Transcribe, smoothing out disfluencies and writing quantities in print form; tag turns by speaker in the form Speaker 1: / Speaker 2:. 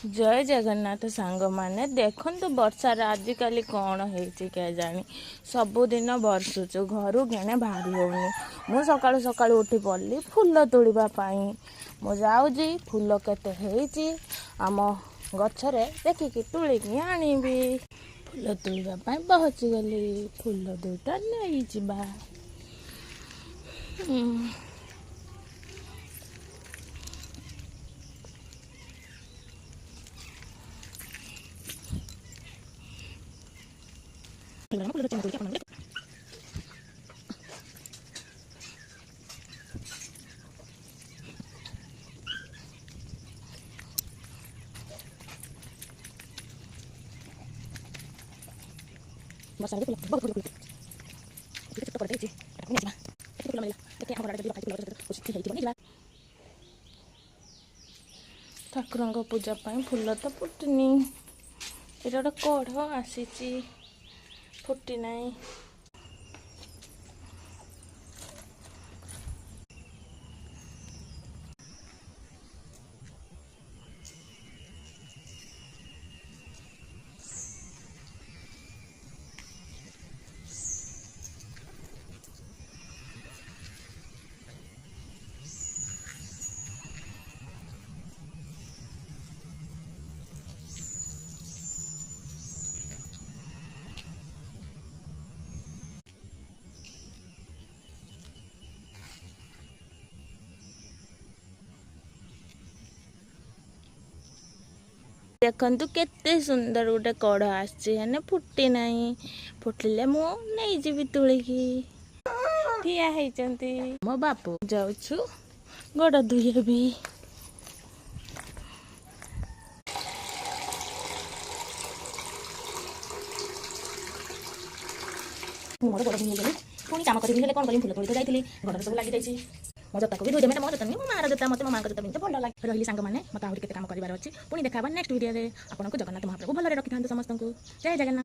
Speaker 1: जय जगन्नाथ सांग माने देखु वर्षार आजिकल कौन है जानी सबुदिन बर्षुचु घर घेणे बाहरी होनी। मु सकाळु सकाळु उठी पड़ली फूल तोड़ापाई। मु जाऊँगी फूल केते आम गछरे देखिकी तुलिकी आनिबी। फूल तोड़ापाई पहुँची गली। फूल दुईटा नहीं जिबा। ठाकुर पूजा फूल तो फुटनी। ये गोटे कढ़ आसी फुटी नहीं। देखु केते सुंदर गोटे कढ़ आने फुटी नहीं। फुटिले मु नहीं जीवी तुलिकी ठिया होती। मो बापू जाऊछु गोड़ धुएबी। मोर गोड़ धुएगली पुणी कम करी कौन करी फूल तोड़ी तो जाइली घर सब लगी जाइए। मो जता को भी धोई मो जता नहीं मो मार जता मत मो माँ जता भी भल लगे रही सांग मैंने मत आहरी केते काम करार अच्छी। पुणी देखा नेक्स्ट वीडियो में आपको जगन्नाथ महाप्रभु भलरे रखी था समस्त। जय जगन्नाथ।